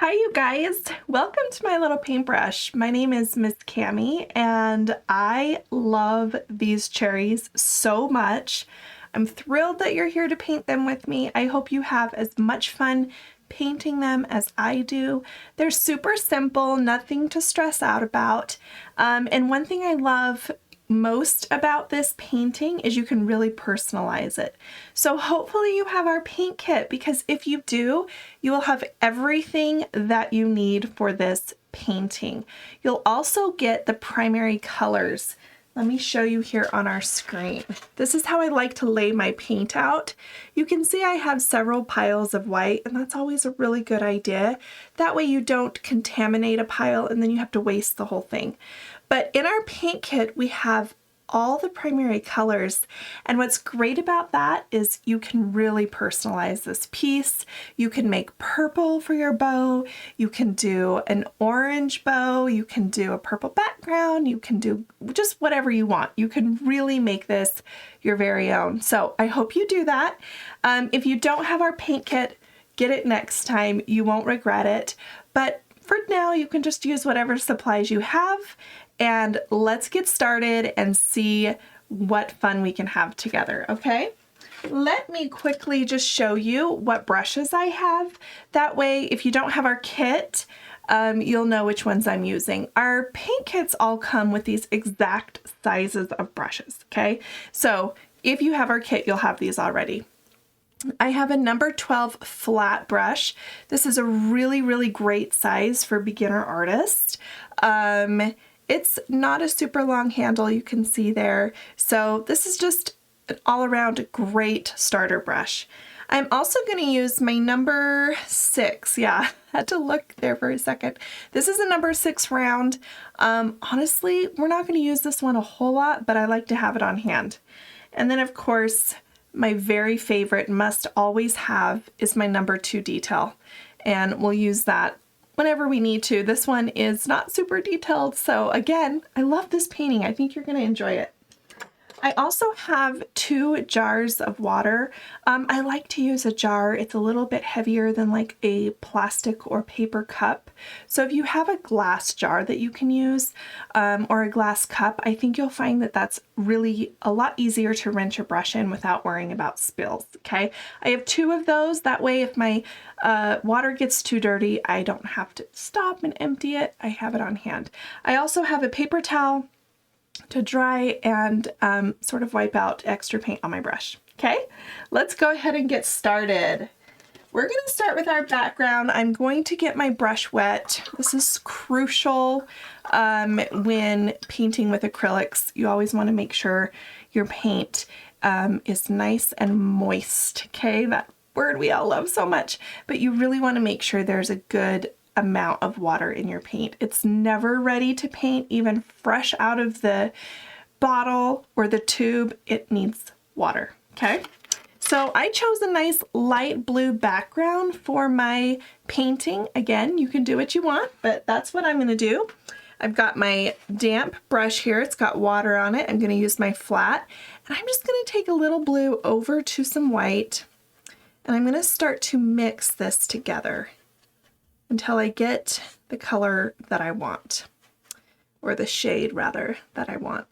Hi you guys, welcome to my little paintbrush. My name is Miss Cami and I love these cherries so much. I'm thrilled that you're here to paint them with me. I hope you have as much fun painting them as I do. They're super simple, nothing to stress out about. And one thing I love most about this painting is you can really personalize it. So hopefully you have our paint kit, because if you do, you will have everything that you need for this painting. You'll also get the primary colors. Let me show you here on our screen. This is how I like to lay my paint out. You can see I have several piles of white, and that's always a really good idea. That way you don't contaminate a pile and then you have to waste the whole thing. But in our paint kit, we have all the primary colors. And what's great about that is you can really personalize this piece. You can make purple for your bow. You can do an orange bow. You can do a purple background. You can do just whatever you want. You can really make this your very own. So I hope you do that. If you don't have our paint kit, get it next time. You won't regret it. But for now, you can just use whatever supplies you have, and let's get started and see what fun we can have together, okay? Let me quickly just show you what brushes I have. That way, if you don't have our kit, you'll know which ones I'm using. Our paint kits all come with these exact sizes of brushes, okay? So if you have our kit, you'll have these already. I have a number 12 flat brush. This is a really great size for beginner artists. It's not a super long handle, you can see there. So this is just an all-around great starter brush. I'm also going to use my number 6. Yeah, had to look there for a second. This is a number 6 round. Honestly, we're not going to use this one a whole lot, but I like to have it on hand. And then of course, my very favorite must always have is my number 2 detail. And we'll use that whenever we need to. This one is not super detailed, so again, I love this painting. I think you're going to enjoy it. I also have 2 jars of water. I like to use a jar. It's a little bit heavier than like a plastic or paper cup. So if you have a glass jar that you can use, or a glass cup, I think you'll find that that's really a lot easier to rinse your brush in without worrying about spills, okay? I have 2 of those. That way if my water gets too dirty, I don't have to stop and empty it. I have it on hand. I also have a paper towel to dry and sort of wipe out extra paint on my brush. Okay, let's go ahead and get started. We're going to start with our background. I'm going to get my brush wet. This is crucial when painting with acrylics. You always want to make sure your paint is nice and moist. Okay, that word we all love so much, but you really want to make sure there's a good amount of water in your paint. It's never ready to paint, even fresh out of the bottle or the tube. It needs water, okay? So I chose a nice light blue background for my painting. Again, you can do what you want, but that's what I'm gonna do. I've got my damp brush here. It's got water on it. I'm gonna use my flat, and I'm just gonna take a little blue over to some white, and I'm gonna start to mix this together until I get the color that I want, or the shade rather that I want.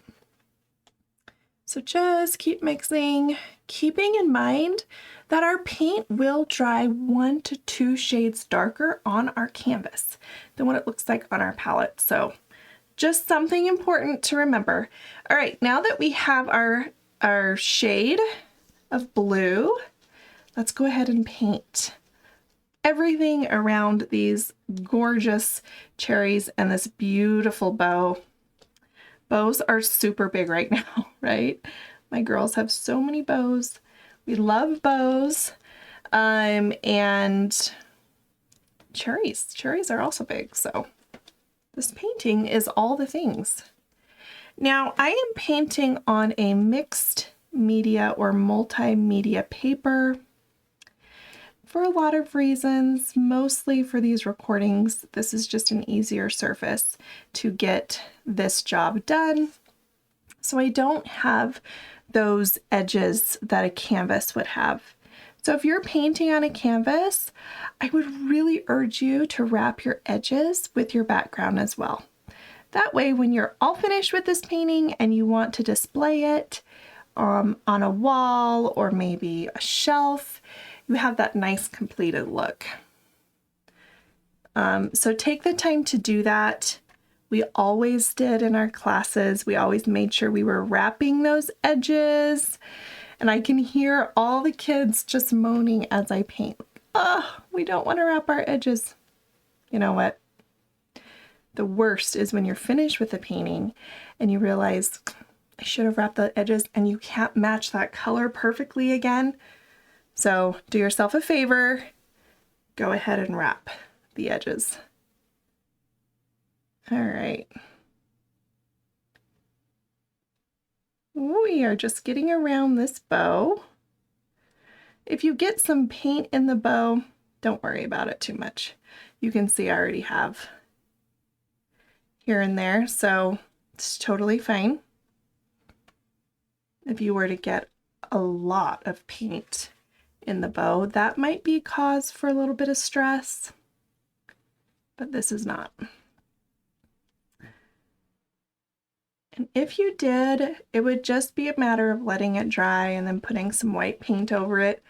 So just keep mixing, keeping in mind that our paint will dry 1 to 2 shades darker on our canvas than what it looks like on our palette. So just something important to remember. All right, now that we have our shade of blue, let's go ahead and paint everything around these gorgeous cherries and this beautiful bow. Bows are super big right now, right? My girls have so many bows. We love bows. And cherries. Cherries are also big, so this painting is all the things. Now, I am painting on a mixed media or multimedia paper. For a lot of reasons, mostly for these recordings, this is just an easier surface to get this job done. So I don't have those edges that a canvas would have. So if you're painting on a canvas, I would really urge you to wrap your edges with your background as well. That way, when you're all finished with this painting and you want to display it on a wall or maybe a shelf, you have that nice completed look. So take the time to do that. We always did in our classes. We always made sure we were wrapping those edges. And I can hear all the kids just moaning as I paint. Oh, we don't want to wrap our edges. You know what? The worst is when you're finished with the painting and you realize, I should have wrapped the edges, and you can't match that color perfectly again. So do yourself a favor, go ahead and wrap the edges. All right. We are just getting around this bow. If you get some paint in the bow, don't worry about it too much. You can see I already have here and there, so it's totally fine. If you were to get a lot of paint in the bow, that might be cause for a little bit of stress, but this is not. And if you did, it would just be a matter of letting it dry and then putting some white paint over it.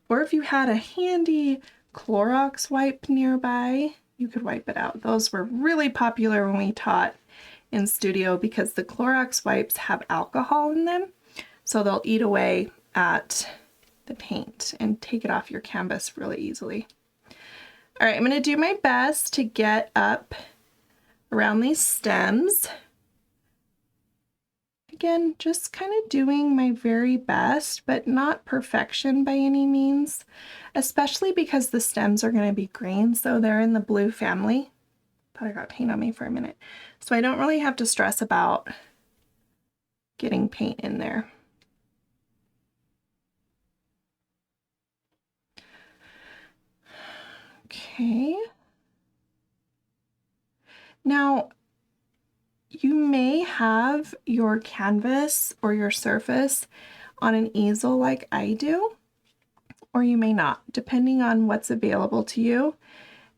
Or if you had a handy Clorox wipe nearby, you could wipe it out. Those were really popular when we taught in studio because the Clorox wipes have alcohol in them, so they'll eat away at the paint and take it off your canvas really easily. All right, I'm going to do my best to get up around these stems. Again, just kind of doing my very best, but not perfection by any means, especially because the stems are going to be green, so they're in the blue family. Thought I got paint on me for a minute. So I don't really have to stress about getting paint in there. Okay. Now, you may have your canvas or your surface on an easel like I do, or you may not, depending on what's available to you.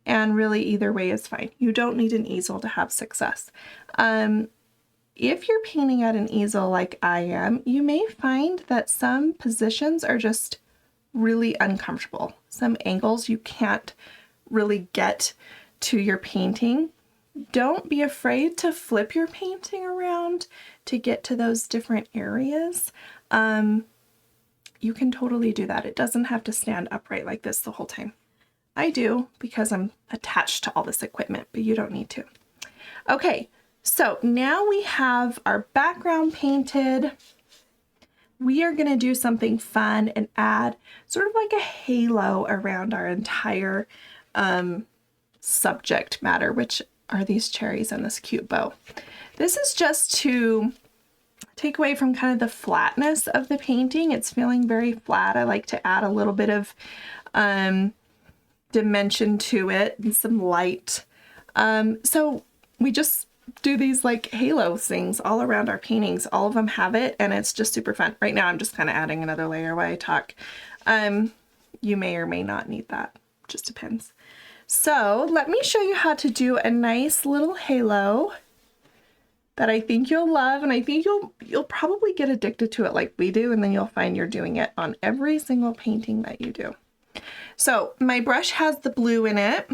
And really either way is fine. You don't need an easel to have success. If you're painting at an easel like I am, you may find that some positions are just really uncomfortable. Some angles you can't really get to your painting. Don't be afraid to flip your painting around to get to those different areas. You can totally do that. It doesn't have to stand upright like this the whole time. I do because I'm attached to all this equipment, but you don't need to. Okay, so now we have our background painted. We are going to do something fun and add sort of like a halo around our entire subject matter, which are these cherries and this cute bow. This is just to take away from kind of the flatness of the painting. It's feeling very flat. I like to add a little bit of dimension to it and some light. So we just do these like halo things all around our paintings. All of them have it, and it's just super fun. Right now I'm just kind of adding another layer while I talk. You may or may not need that. Just depends. So let me show you how to do a nice little halo that I think you'll love, and I think you'll probably get addicted to it like we do, and then you'll find you're doing it on every single painting that you do. So my brush has the blue in it,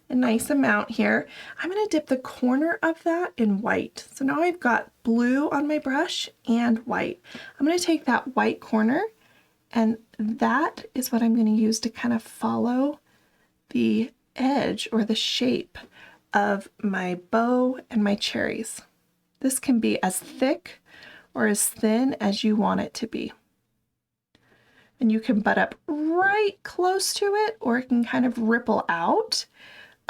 a nice amount here. I'm going to dip the corner of that in white. So now I've got blue on my brush and white. I'm going to take that white corner, and that is what I'm going to use to kind of follow the edge or the shape of my bow and my cherries. This can be as thick or as thin as you want it to be. And you can butt up right close to it, or it can kind of ripple out,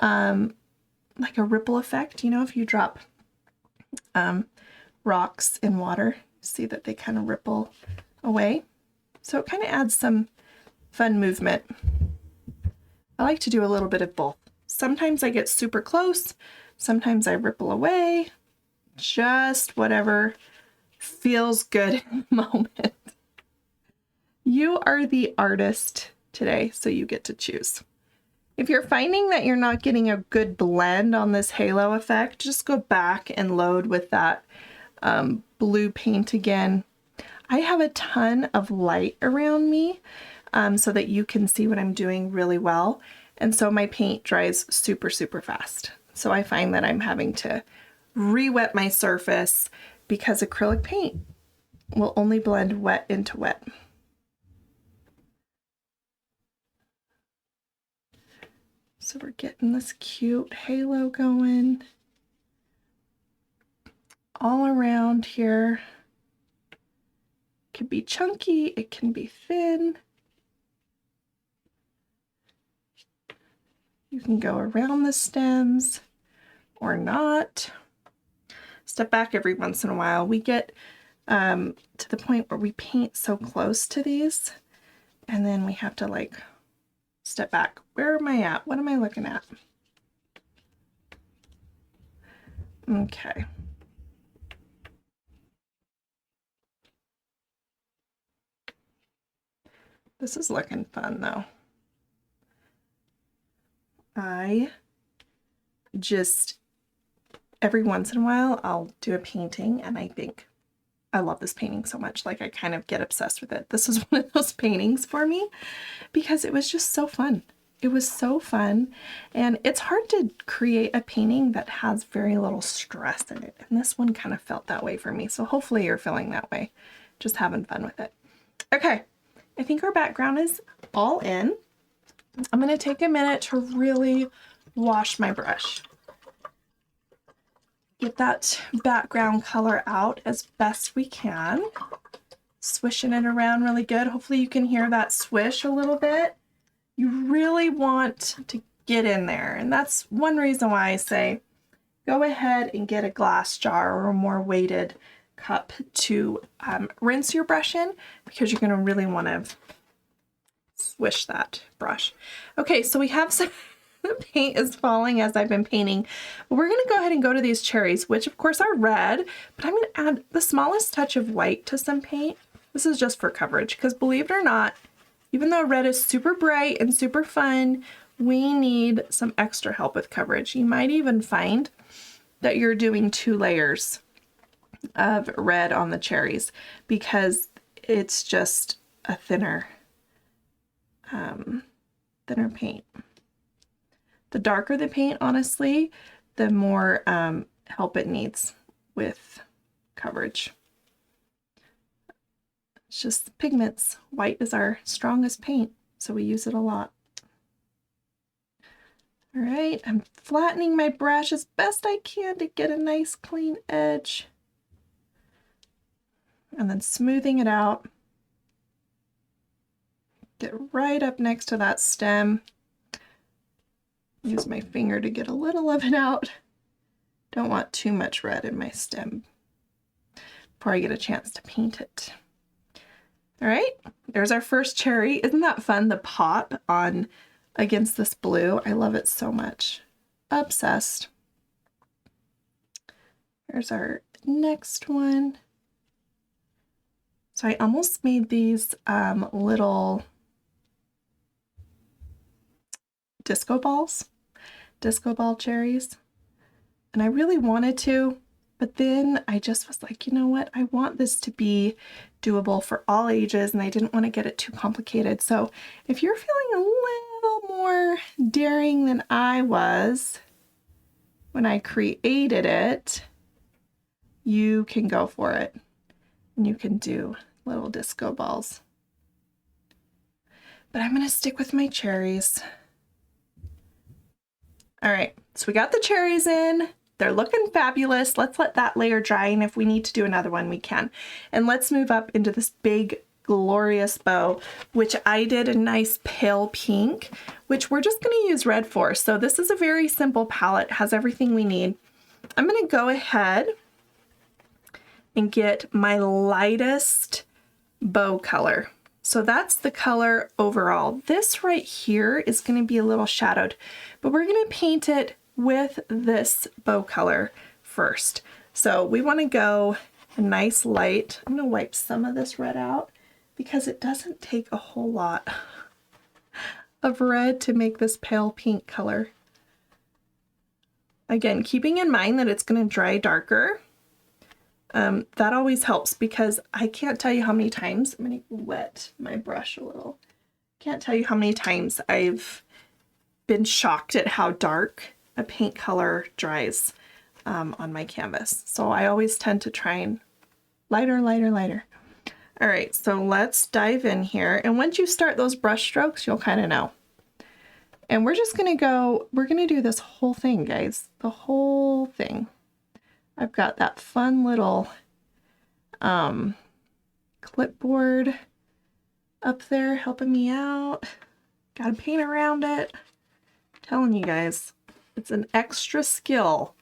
like a ripple effect. You know, if you drop rocks in water, see that they kind of ripple away. So it kind of adds some fun movement. I like to do a little bit of both. Sometimes I get super close, sometimes I ripple away, just whatever feels good in the moment. You are the artist today, so you get to choose. If you're finding that you're not getting a good blend on this halo effect, just go back and load with that blue paint again. I have a ton of light around me so that you can see what I'm doing really well. And so my paint dries super, super fast. So I find that I'm having to re-wet my surface because acrylic paint will only blend wet into wet. So we're getting this cute halo going all around here. It can be chunky, it can be thin. You can go around the stems or not. Step back every once in a while. We get to the point where we paint so close to these and then we have to like step back. Where am I at? What am I looking at? Okay. This is looking fun though. I just, every once in a while, I'll do a painting and I think, I love this painting so much. Like I kind of get obsessed with it. This was one of those paintings for me because it was just so fun. It was so fun. And it's hard to create a painting that has very little stress in it. And this one kind of felt that way for me. So hopefully you're feeling that way, just having fun with it. Okay, I think our background is all in. I'm going to take a minute to really wash my brush. Get that background color out as best we can. Swishing it around really good. Hopefully you can hear that swish a little bit. You really want to get in there. And that's one reason why I say go ahead and get a glass jar or a more weighted cup to rinse your brush in, because you're going to really want to swish that brush. Okay, so we have some, the paint is falling as I've been painting. But we're going to go ahead and go to these cherries, which of course are red, but I'm going to add the smallest touch of white to some paint. This is just for coverage, because believe it or not, even though red is super bright and super fun, we need some extra help with coverage. You might even find that you're doing 2 layers of red on the cherries because it's just a thinner paint. The darker the paint, honestly, the more help it needs with coverage. It's just the pigments. White is our strongest paint, so we use it a lot. All right, I'm flattening my brush as best I can to get a nice clean edge. And then smoothing it out. Get right up next to that stem. Use my finger to get a little of it out. Don't want too much red in my stem before I get a chance to paint it. All right, there's our first cherry. Isn't that fun, the pop on against this blue? I love it so much. Obsessed. Here's our next one. So I almost made these little disco ball cherries. And I really wanted to, but then I just was like, you know what? I want this to be doable for all ages, and I didn't want to get it too complicated. So if you're feeling a little more daring than I was when I created it, you can go for it. And you can do little disco balls. But I'm going to stick with my cherries. All right, so we got the cherries in. They're looking fabulous. Let's let that layer dry, and if we need to do another one, we can. And let's move up into this big, glorious bow, which I did a nice pale pink, which we're just going to use red for. So this is a very simple palette, has everything we need. I'm going to go ahead and get my lightest bow color. So that's the color overall. This right here is going to be a little shadowed, but we're going to paint it with this bow color first. So we want to go a nice light. I'm going to wipe some of this red out because it doesn't take a whole lot of red to make this pale pink color. Again, keeping in mind that it's going to dry darker. That always helps because I can't tell you how many times, I'm going to wet my brush a little. Can't tell you how many times I've been shocked at how dark a paint color dries on my canvas. So I always tend to try and lighter, lighter, lighter. All right, so let's dive in here. And once you start those brush strokes, you'll kind of know. And we're just gonna go, we're gonna do this whole thing, guys, the whole thing. I've got that fun little clipboard up there helping me out. Gotta paint around it. I'm telling you guys, it's an extra skill,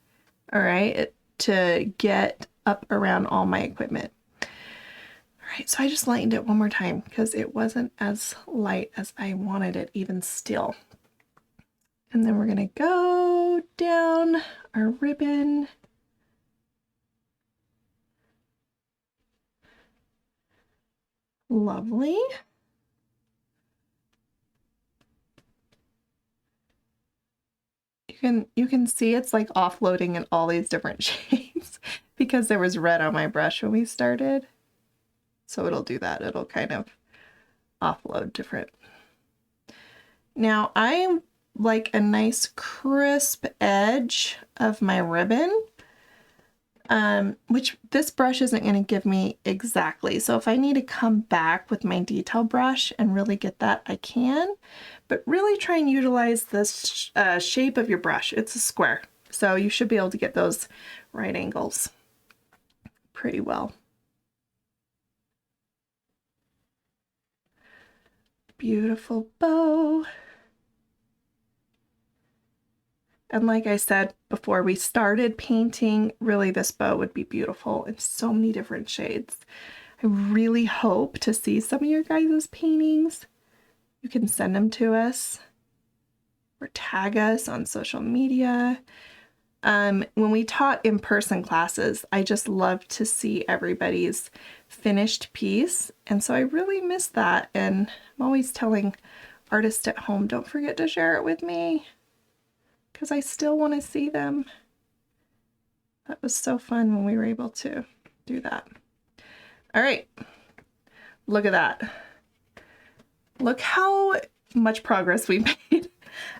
all right, to get up around all my equipment. All right, so I just lightened it one more time because it wasn't as light as I wanted it even still. And then we're gonna go down our ribbon. Lovely. You can see it's like offloading in all these different shades because there was red on my brush when we started. So it'll do that. It'll kind of offload different. Now I like a nice crisp edge of my ribbon, which this brush isn't going to give me exactly. So if I need to come back with my detail brush and really get that, I can. But really try and utilize this shape of your brush. It's a square, so you should be able to get those right angles pretty well. Beautiful bow. And like I said before we started painting, really this bow would be beautiful in so many different shades. I really hope to see some of your guys' paintings. You can send them to us or tag us on social media. When we taught in-person classes, I just love to see everybody's finished piece. And so I really miss that. And I'm always telling artists at home, don't forget to share it with me because I still want to see them. That was so fun when we were able to do that. All right, look at that. Look how much progress we made.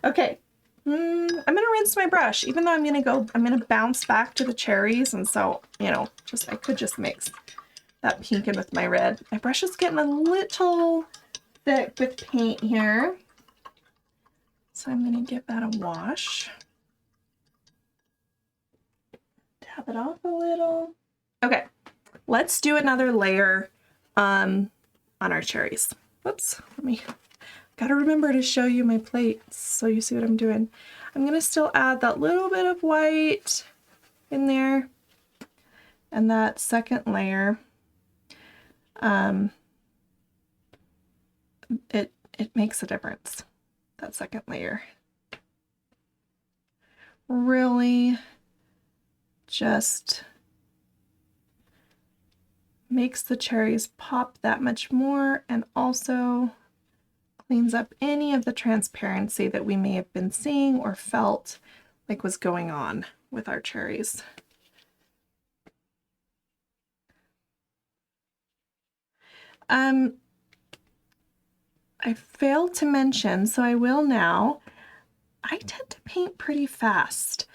Okay, I'm gonna rinse my brush, even though I'm gonna bounce back to the cherries, and so, you know, I could just mix that pink in with my red. My brush is getting a little thick with paint here, so I'm gonna give that a wash. Tap it off a little. Okay, let's do another layer on our cherries. Whoops, gotta remember to show you my plate so you see what I'm doing. I'm gonna still add that little bit of white in there and that second layer. It makes a difference, that second layer. Really just makes the cherries pop that much more and also cleans up any of the transparency that we may have been seeing or felt like was going on with our cherries. I failed to mention, so I will now, I tend to paint pretty fast.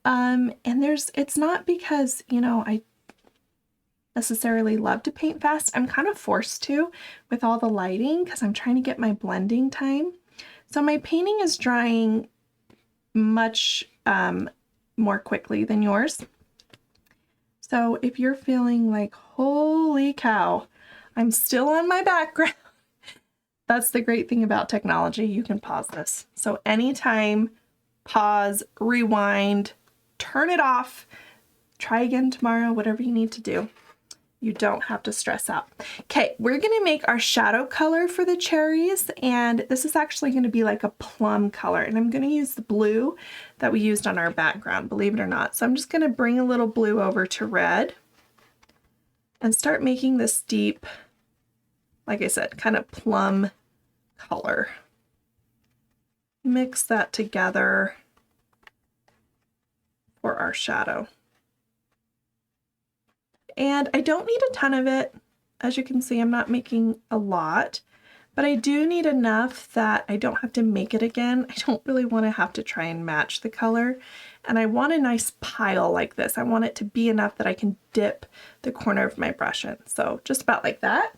And it's not because, you know, I necessarily love to paint fast. I'm kind of forced to with all the lighting because I'm trying to get my blending time. So my painting is drying much more quickly than yours. So if you're feeling like, holy cow, I'm still on my background, that's the great thing about technology. You can pause this. So anytime, pause, rewind, turn it off, try again tomorrow, whatever you need to do. You don't have to stress out. Okay, we're gonna make our shadow color for the cherries, and this is actually gonna be like a plum color, and I'm gonna use the blue that we used on our background, believe it or not. So I'm just gonna bring a little blue over to red and start making this deep like I said, kind of plum color. Mix that together for our shadow. And I don't need a ton of it. As you can see, I'm not making a lot, but I do need enough that I don't have to make it again. I don't really want to have to try and match the color. And I want a nice pile like this. I want it to be enough that I can dip the corner of my brush in. So just about like that.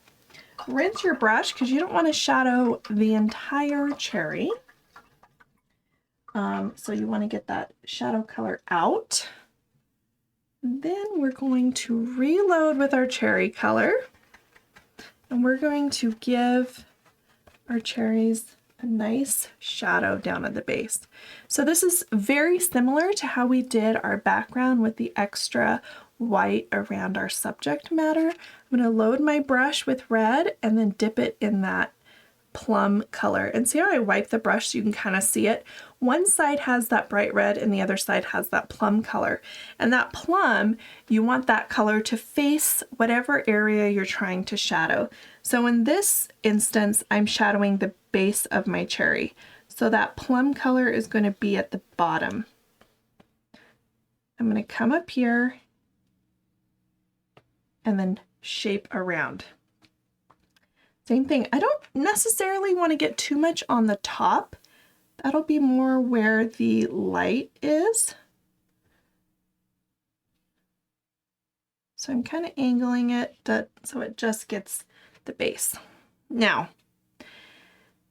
Rinse your brush because you don't want to shadow the entire cherry. So you want to get that shadow color out. Then we're going to reload with our cherry color, and we're going to give our cherries a nice shadow down at the base. So this is very similar to how we did our background with the extra white around our subject matter. I'm going to load my brush with red and then dip it in that plum color. And see how I wipe the brush so you can kind of see it? One side has that bright red and the other side has that plum color. And that plum, you want that color to face whatever area you're trying to shadow. So in this instance, I'm shadowing the base of my cherry. So that plum color is going to be at the bottom. I'm going to come up here and then shape around. Same thing. I don't necessarily want to get too much on the top. That'll be more where the light is. So I'm kind of angling it so it just gets the base. Now,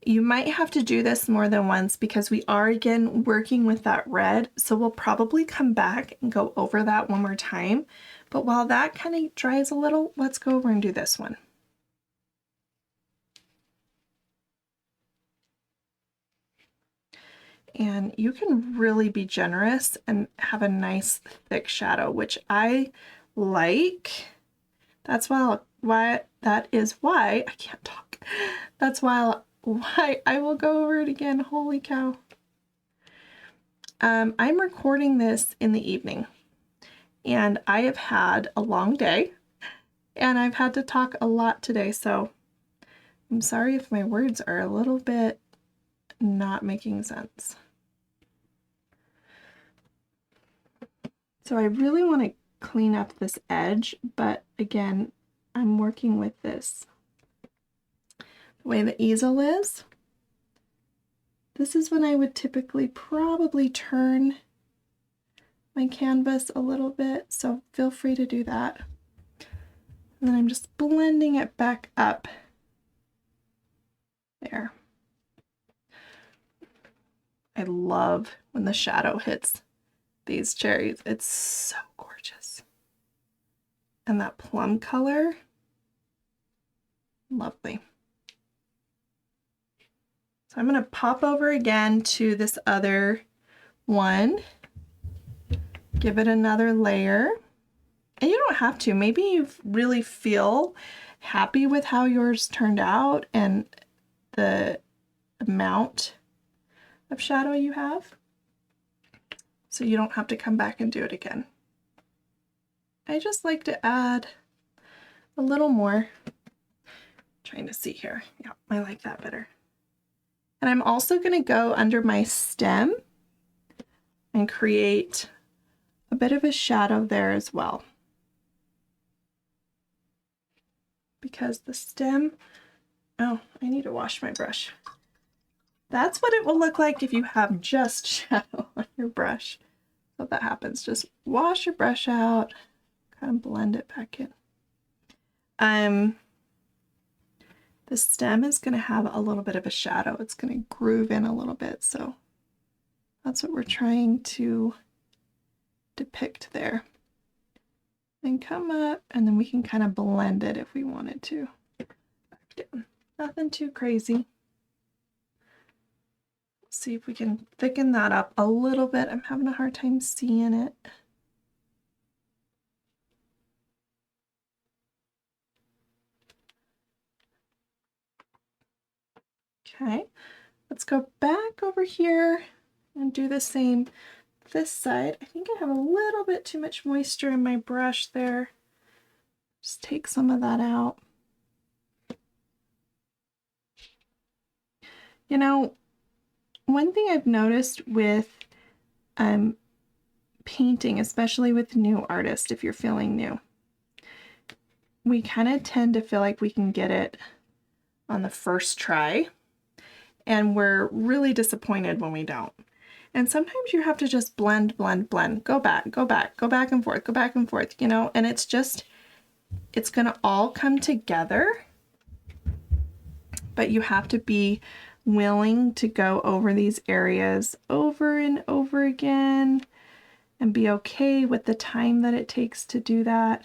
you might have to do this more than once because we are again working with that red. So we'll probably come back and go over that one more time. But while that kind of dries a little, let's go over and do this one. And you can really be generous and have a nice thick shadow, which I like. That's why I can't talk. That's why I will go over it again. Holy cow. I'm recording this in the evening and I have had a long day and I've had to talk a lot today. So I'm sorry if my words are a little bit not making sense. So I really want to clean up this edge, but again, I'm working with this. The way the easel is, this is when I would typically probably turn my canvas a little bit, so feel free to do that. And then I'm just blending it back up there. I love when the shadow hits these cherries. It's so gorgeous. And that plum color, lovely. So I'm going to pop over again to this other one, give it another layer. And you don't have to. Maybe you really feel happy with how yours turned out and the amount of shadow you have. So you don't have to come back and do it again. I just like to add a little more. Trying to see here. Yeah, I like that better. And I'm also going to go under my stem and create a bit of a shadow there as well. Because the stem, oh, I need to wash my brush. That's what it will look like if you have just shadow on your brush. So if that happens, just wash your brush out, kind of blend it back in. The stem is going to have a little bit of a shadow. It's going to groove in a little bit. So that's what we're trying to depict there. Then come up and then we can kind of blend it if we wanted to. Back down. Nothing too crazy. Let's see if we can thicken that up a little bit. I'm having a hard time seeing it. Okay, let's go back over here and do the same this side. I think I have a little bit too much moisture in my brush there. Just take some of that out. You know, one thing I've noticed with painting, especially with new artists, if you're feeling new, we kind of tend to feel like we can get it on the first try, and we're really disappointed when we don't. And sometimes you have to just blend, blend, blend, go back, go back, go back and forth, go back and forth, you know, and it's gonna all come together, but you have to be willing to go over these areas over and over again and be okay with the time that it takes to do that,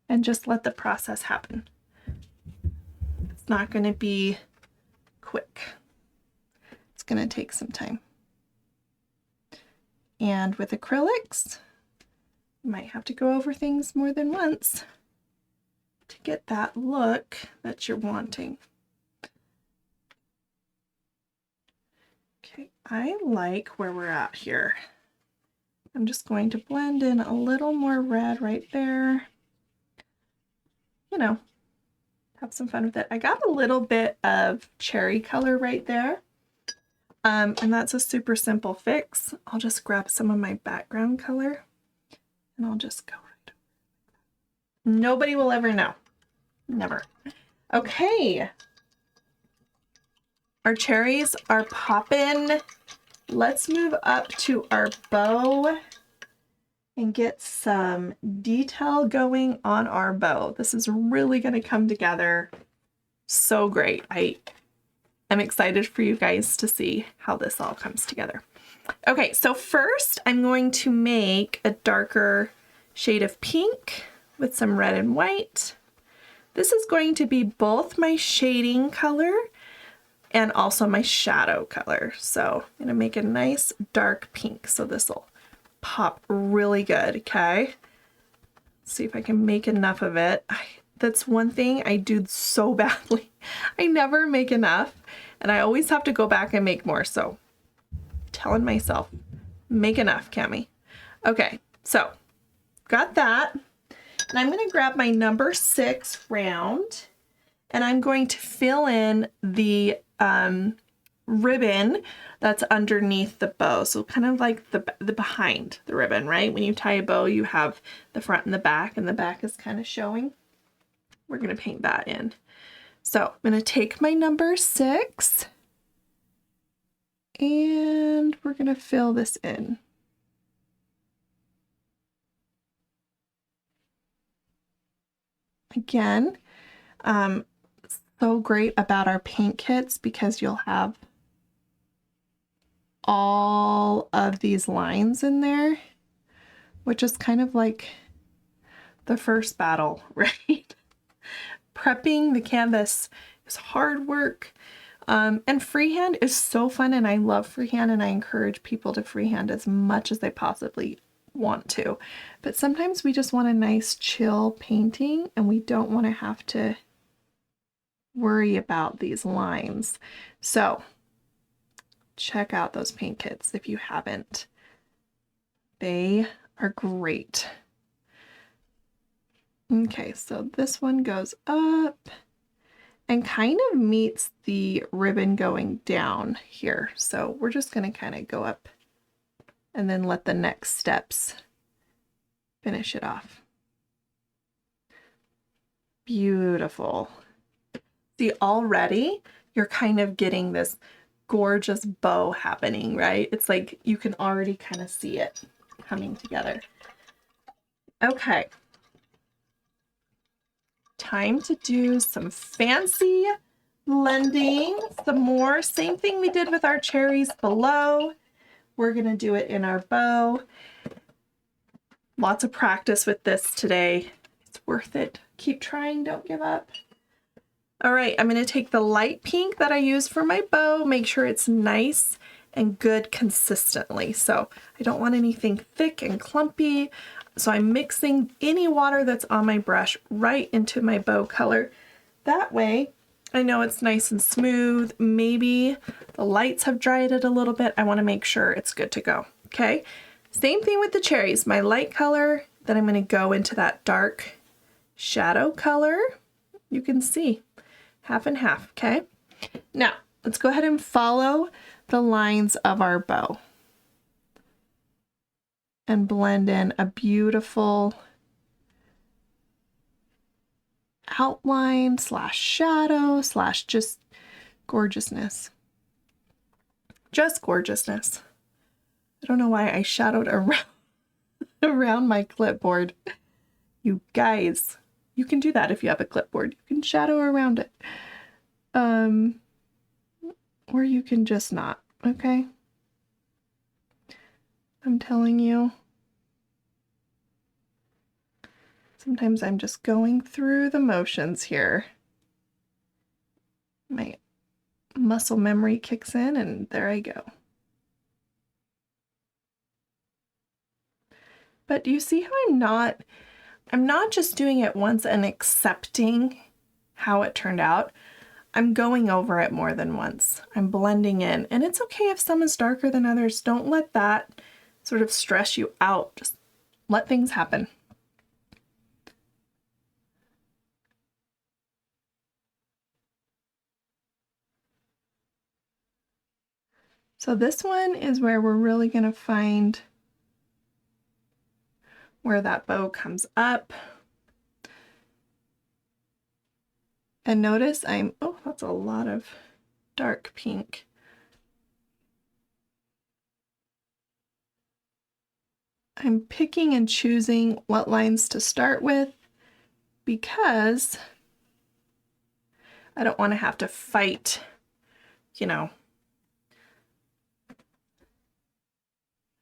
and just let the process happen. It's not going to be quick. It's going to take some time. And with acrylics, you might have to go over things more than once to get that look that you're wanting. Okay, I like where we're at here. I'm just going to blend in a little more red right there. You know, have some fun with it. I got a little bit of cherry color right there. And that's a super simple fix. I'll just grab some of my background color and I'll just go right over. Nobody will ever know. Never. Okay. Our cherries are popping. Let's move up to our bow and get some detail going on our bow. This is really going to come together so great. I'm excited for you guys to see how this all comes together. Okay, so first I'm going to make a darker shade of pink with some red and white. This is going to be both my shading color and also my shadow color. So I'm gonna make a nice dark pink. So this will pop really good, okay? Let's see if I can make enough of it. That's one thing I do so badly. I never make enough, and I always have to go back and make more. So telling myself, make enough, Cami. Okay, so got that. And I'm gonna grab my number 6 round, and I'm going to fill in the ribbon that's underneath the bow. So kind of like the behind the ribbon, right? When you tie a bow, you have the front and the back is kind of showing. We're gonna paint that in. So I'm gonna take my number 6 and we're gonna fill this in. Again, so great about our paint kits because you'll have all of these lines in there, which is kind of like the first battle, right? Prepping the canvas is hard work, and freehand is so fun, and I love freehand, and I encourage people to freehand as much as they possibly want to. But sometimes we just want a nice chill painting, and we don't want to have to worry about these lines. So check out those paint kits if you haven't. They are great. Okay, so this one goes up and kind of meets the ribbon going down here. So we're just going to kind of go up and then let the next steps finish it off. Beautiful. See, already you're kind of getting this gorgeous bow happening, right? It's like you can already kind of see it coming together. Okay. Time to do some fancy blending, some more. Same thing we did with our cherries below. We're gonna do it in our bow. Lots of practice with this today. It's worth it. Keep trying, don't give up. All right, I'm gonna take the light pink that I use for my bow, make sure it's nice and good consistently. So I don't want anything thick and clumpy. So I'm mixing any water that's on my brush right into my bow color. That way I know it's nice and smooth. Maybe the lights have dried it a little bit. I want to make sure it's good to go. Okay. Same thing with the cherries. My light color, then I'm going to go into that dark shadow color. You can see half and half. Okay. Now let's go ahead and follow the lines of our bow and blend in a beautiful outline slash shadow slash just gorgeousness. Just gorgeousness. I don't know why I shadowed around my clipboard. You guys, you can do that if you have a clipboard. You can shadow around it. Or you can just not, okay? I'm telling you. Sometimes I'm just going through the motions here. My muscle memory kicks in and there I go. But do you see how I'm not just doing it once and accepting how it turned out. I'm going over it more than once. I'm blending in, and it's okay if some is darker than others. Don't let that sort of stress you out. Just let things happen. So this one is where we're really going to find where that bow comes up. And notice oh, that's a lot of dark pink. I'm picking and choosing what lines to start with because I don't want to have to fight, you know,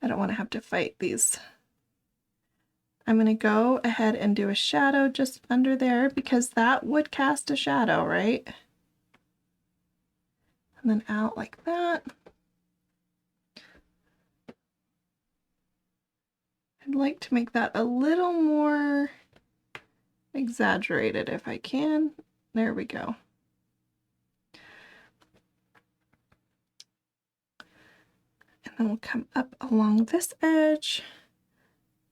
I don't want to have to fight these. I'm going to go ahead and do a shadow just under there because that would cast a shadow, right? And then out like that. I'd like to make that a little more exaggerated if I can. There we go. And then we'll come up along this edge.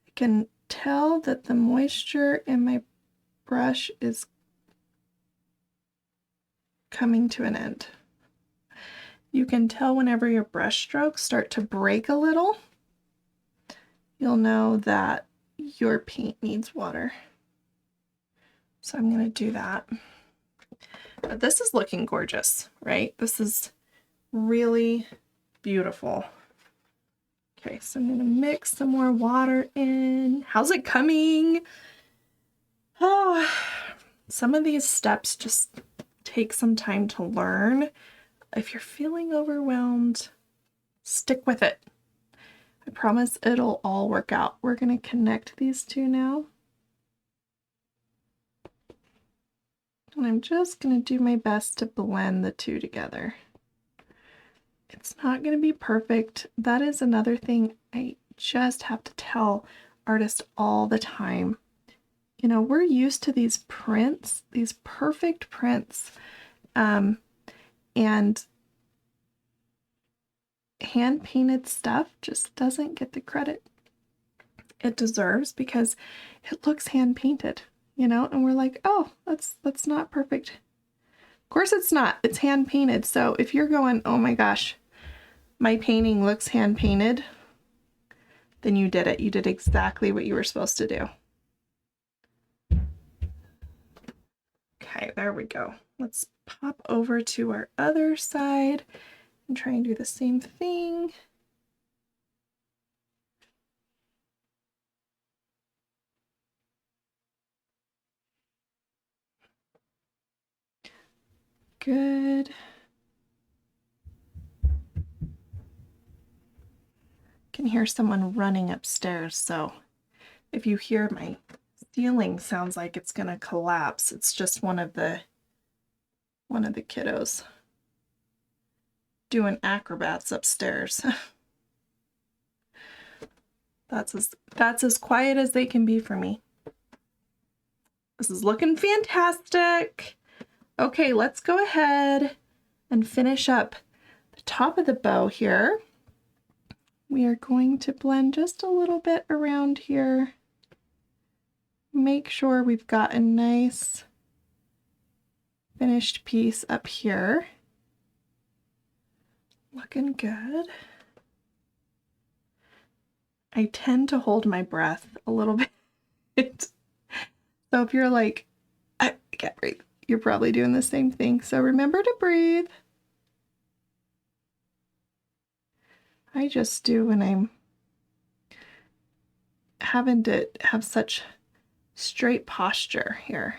I can tell that the moisture in my brush is coming to an end. You can tell whenever your brush strokes start to break a little, you'll know that your paint needs water. So I'm going to do that. But this is looking gorgeous, right? This is really beautiful. Okay, so I'm going to mix some more water in. How's it coming? Oh, some of these steps just take some time to learn. If you're feeling overwhelmed, stick with it. I promise it'll all work out. We're going to connect these two now. And I'm just going to do my best to blend the two together. It's not going to be perfect. That is another thing I just have to tell artists all the time. You know, we're used to these prints, these perfect prints, and hand-painted stuff just doesn't get the credit it deserves because it looks hand-painted, you know, and we're like, oh, that's not perfect. Of course it's not. It's hand-painted. So if you're going, oh my gosh, my painting looks hand-painted, then you did it. You did exactly what you were supposed to do. Okay, there we go. Let's pop over to our other side and try and do the same thing. Good. Can hear someone running upstairs, so if you hear my ceiling sounds like it's gonna collapse, it's just one of the kiddos doing acrobats upstairs. That's as quiet as they can be for me. This is looking fantastic. Okay, let's go ahead and finish up the top of the bow here. We are going to blend just a little bit around here. Make sure we've got a nice finished piece up here. Looking good. I tend to hold my breath a little bit. So if you're like, I can't breathe, you're probably doing the same thing. So remember to breathe. I just do when I'm having to have such straight posture here.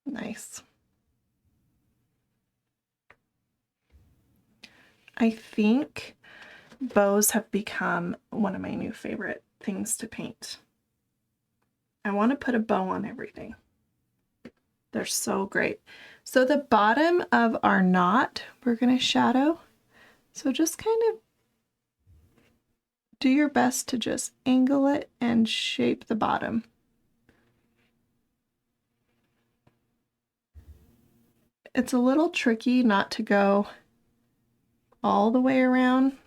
Nice. I think bows have become one of my new favorite things to paint. I want to put a bow on everything. They're so great. So the bottom of our knot, we're going to shadow. So just kind of do your best to just angle it and shape the bottom. It's a little tricky not to go all the way around.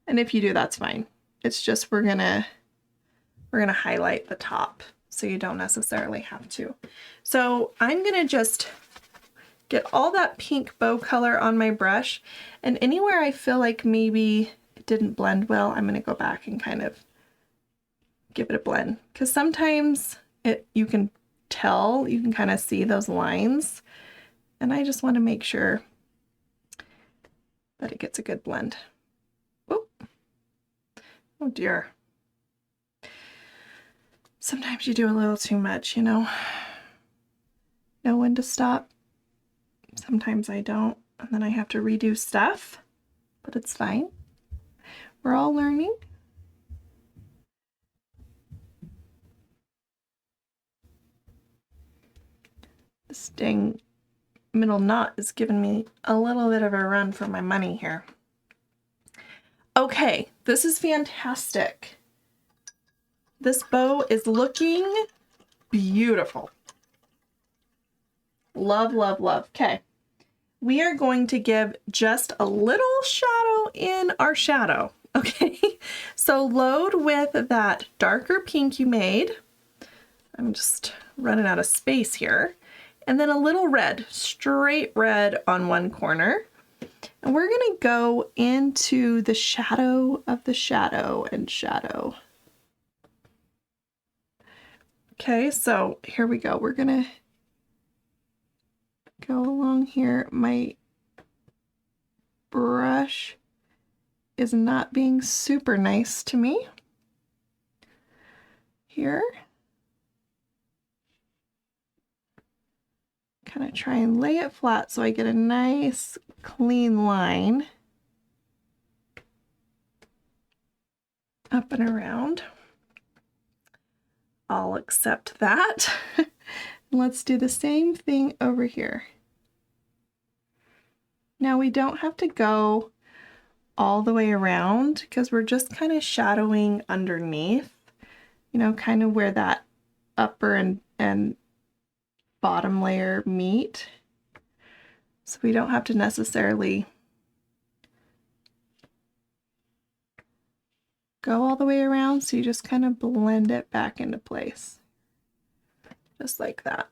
And if you do, that's fine. It's just we're gonna highlight the top, so you don't necessarily have to. So I'm gonna just get all that pink bow color on my brush, and anywhere I feel like maybe it didn't blend well, I'm gonna go back and kind of give it a blend, because sometimes you can tell, you can kind of see those lines, and I just want to make sure that it gets a good blend. Oh, oh dear. Sometimes you do a little too much, you know. Know when to stop. Sometimes I don't, and then I have to redo stuff, but it's fine. We're all learning. This dang middle knot is giving me a little bit of a run for my money here. Okay, this is fantastic. This bow is looking beautiful. Love, love, love. Okay, we are going to give just a little shadow in our shadow. Okay, so load with that darker pink you made. I'm just running out of space here. And then a little red, straight red on one corner. And we're gonna go into the shadow of the shadow and shadow. Okay, so here we go. We're gonna go along here. My brush is not being super nice to me here. Kind of try and lay it flat so I get a nice clean line up and around. I'll accept that. Let's do the same thing over here. Now we don't have to go all the way around because we're just kind of shadowing underneath, you know, kind of where that upper and bottom layer meet. So we don't have to necessarily go all the way around, so you just kind of blend it back into place. Just like that.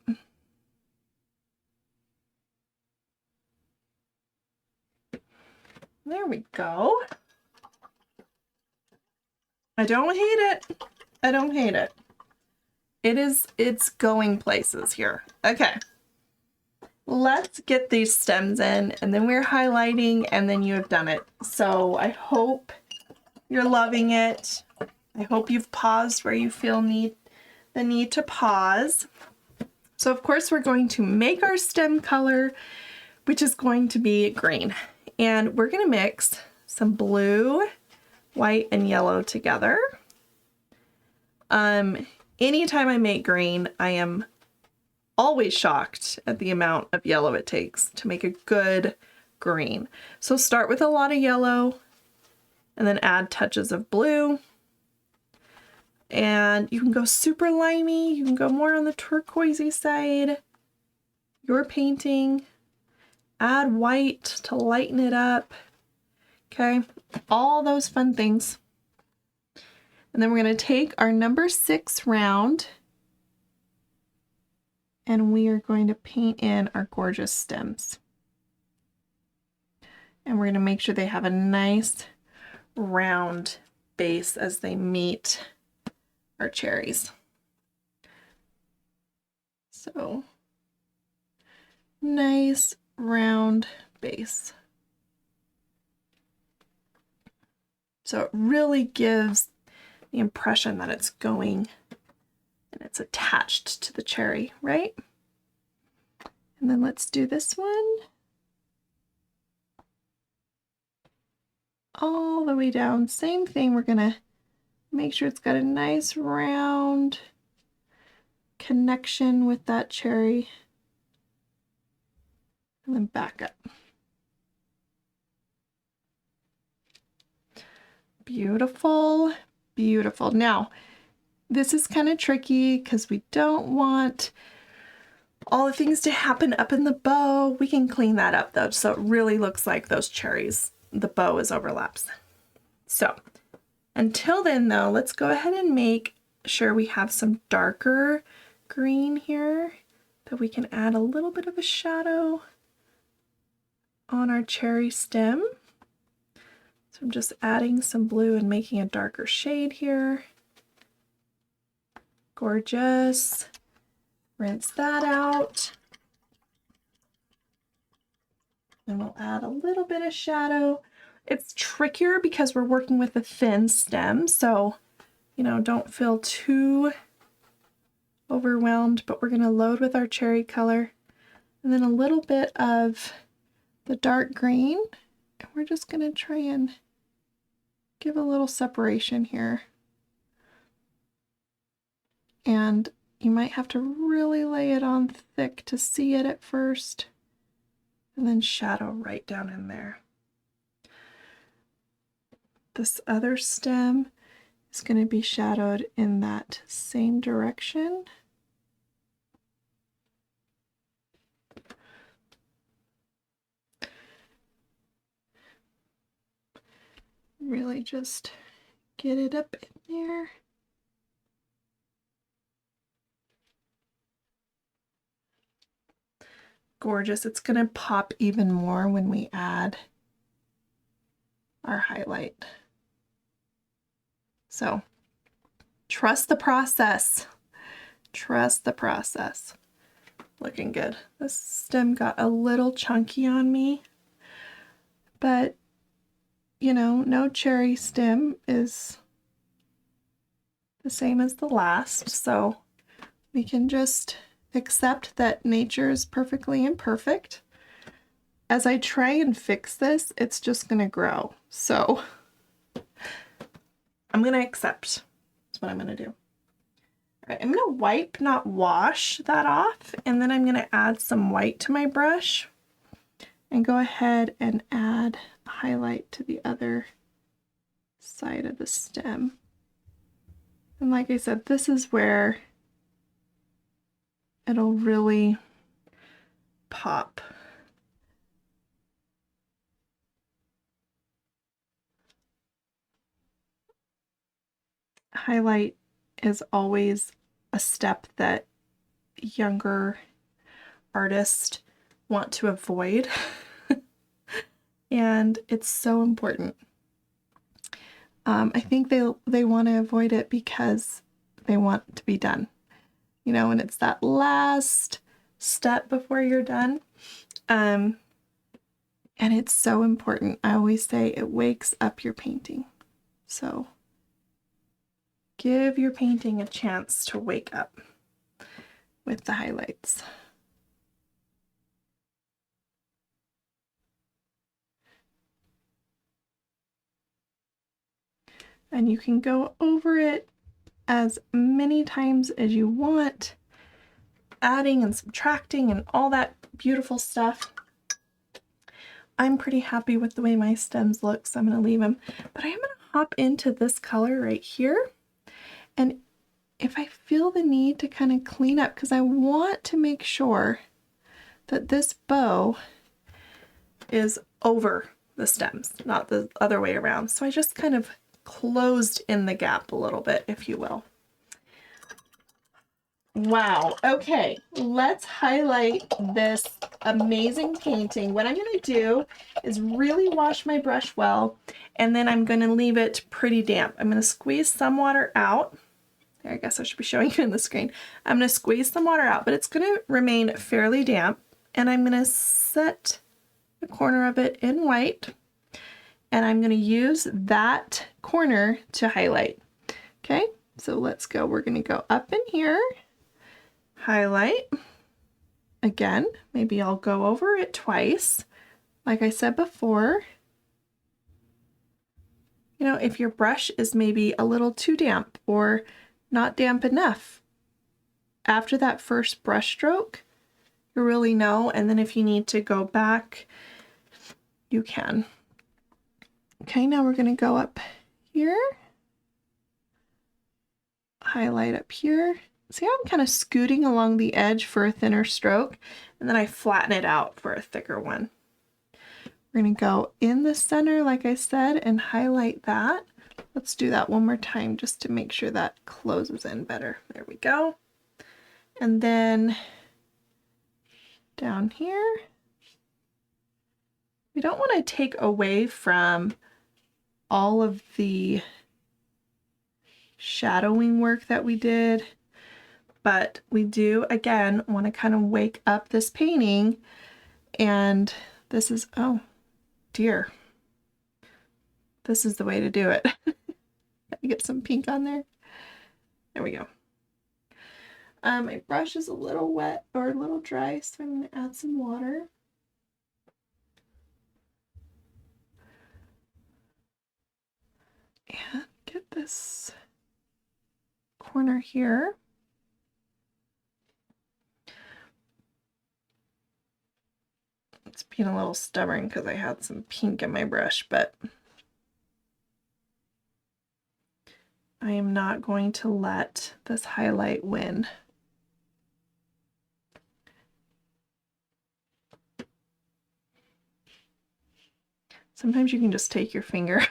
There we go. I don't hate it. I don't hate it. It's going places here. Okay. Let's get these stems in, and then we're highlighting, and then you have done it. So I hope you're loving it. I hope you've paused where you feel the need to pause. So of course we're going to make our stem color, which is going to be green. And we're gonna mix some blue, white, and yellow together. Anytime I make green, I am always shocked at the amount of yellow it takes to make a good green. So start with a lot of yellow and then add touches of blue. And you can go super limey, you can go more on the turquoisey side. You're painting. Add white to lighten it up. Okay, all those fun things. And then we're going to take our number 6 round and we are going to paint in our gorgeous stems. And we're going to make sure they have a nice round base as they meet our cherries. So nice round base. So it really gives the impression that it's going and it's attached to the cherry, right? And then let's do this one all the way down. Same thing, we're gonna make sure it's got a nice round connection with that cherry. And then back up. Beautiful, beautiful. Now, this is kind of tricky because we don't want all the things to happen up in the bow. We can clean that up though, so it really looks like those cherries, the bow is overlaps. So until then though, let's go ahead and make sure we have some darker green here that we can add a little bit of a shadow on our cherry stem. So I'm just adding some blue and making a darker shade here. Gorgeous. Rinse that out. And we'll add a little bit of shadow. It's trickier because we're working with a thin stem, so, you know, don't feel too overwhelmed, but we're going to load with our cherry color and then a little bit of the dark green. And we're just going to try and give a little separation here. And you might have to really lay it on thick to see it at first, and then shadow right down in there. This other stem is going to be shadowed in that same direction. Really just get it up in there. Gorgeous. It's going to pop even more when we add our highlight. So trust the process. Trust the process. Looking good. This stem got a little chunky on me, but you know, no cherry stem is the same as the last, so we can just accept that nature is perfectly imperfect. As I try and fix this, it's just gonna grow. So I'm gonna accept. That's what I'm gonna do. All right, I'm gonna wipe, not wash that off, and then I'm gonna add some white to my brush and go ahead and add a highlight to the other side of the stem. And like I said, this is where it'll really pop. Highlight is always a step that younger artists want to avoid. And it's so important. I think they want to avoid it because they want it to be done. You know, and it's that last step before you're done. And it's so important. I always say it wakes up your painting. So give your painting a chance to wake up with the highlights. And you can go over it as many times as you want, adding and subtracting and all that beautiful stuff. I'm pretty happy with the way my stems look, so I'm going to leave them. But I am going to hop into this color right here. And if I feel the need to kind of clean up, because I want to make sure that this bow is over the stems, not the other way around. So I just kind of closed in the gap a little bit, if you will. Wow. Okay, let's highlight this amazing painting. What I'm going to do is really wash my brush well, and then I'm going to leave it pretty damp. I'm going to squeeze some water out. There, I guess I should be showing you in the screen. I'm going to squeeze some water out, but it's going to remain fairly damp, and I'm going to set the corner of it in white, and I'm going to use that corner to highlight. Okay, so let's go. We're going to go up in here, highlight again. Maybe I'll go over it twice, like I said before. You know, if your brush is maybe a little too damp or not damp enough, after that first brush stroke, you really know, and then if you need to go back, you can. Okay, now we're going to go up here, highlight up here. See how I'm kind of scooting along the edge for a thinner stroke, and then I flatten it out for a thicker one. We're going to go in the center, like I said, and highlight that. Let's do that one more time just to make sure that closes in better. There we go. And then down here, we don't want to take away from all of the shadowing work that we did, but we do, again, want to kind of wake up this painting. And this is, oh dear, this is the way to do it. Get some pink on there. There we go. My brush is a little wet or a little dry, so I'm going to add some water. And get this corner here. It's being a little stubborn because I had some pink in my brush, but I am not going to let this highlight win. Sometimes you can just take your finger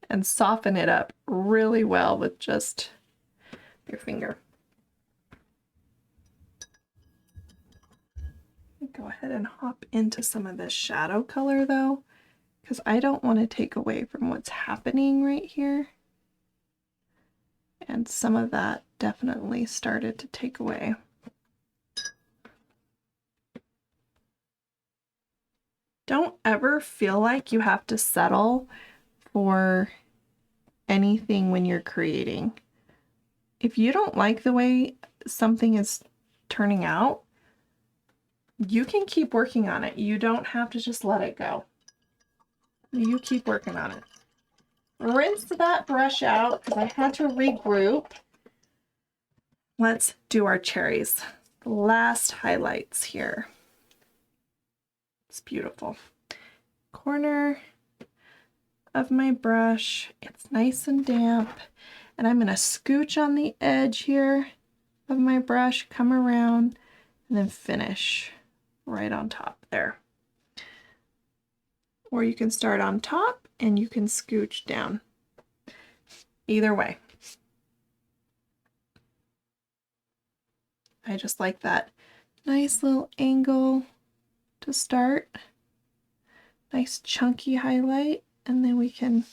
and soften it up really well with just your finger. Go ahead and hop into some of this shadow color though, because I don't want to take away from what's happening right here. And some of that definitely started to take away. Don't ever feel like you have to settle for anything when you're creating. If you don't like the way something is turning out, you can keep working on it. You don't have to just let it go. You keep working on it. Rinse that brush out because I had to regroup. Let's do our cherries. The last highlights here. It's beautiful. Corner of my brush. It's nice and damp. And I'm going to scooch on the edge here of my brush, come around, and then finish right on top there. Or you can start on top and you can scooch down. Either way. I just like that nice little angle to start. Nice chunky highlight, and then we can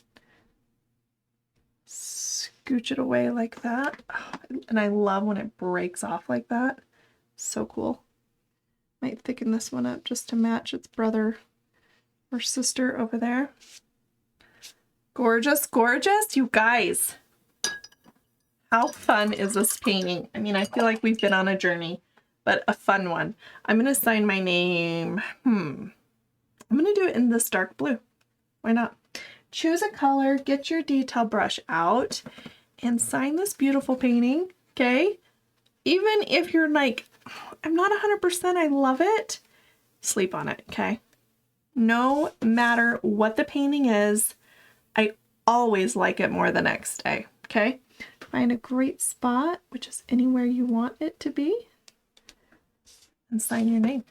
scooch it away like that. Oh, and I love when it breaks off like that. So cool. Might thicken this one up just to match its brother or sister over there. Gorgeous, gorgeous, you guys. How fun is this painting? I mean, I feel like we've been on a journey, but a fun one. I'm gonna sign my name. I'm gonna do it in this dark blue. Why not? Choose a color, get your detail brush out, and sign this beautiful painting, okay? Even if you're like, I'm not 100%, I love it, sleep on it, okay? No matter what the painting is, I always like it more the next day, okay? Find a great spot, which is anywhere you want it to be, and sign your name.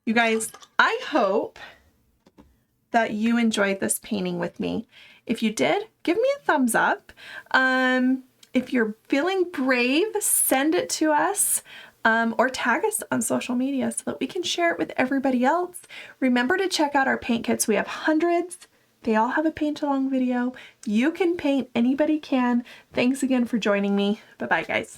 You guys, I hope that you enjoyed this painting with me. If you did, give me a thumbs up. If you're feeling brave, send it to us or tag us on social media so that we can share it with everybody else. Remember to check out our paint kits. We have hundreds. They all have a paint along video. You can paint, anybody can. Thanks again for joining me. Bye-bye, guys.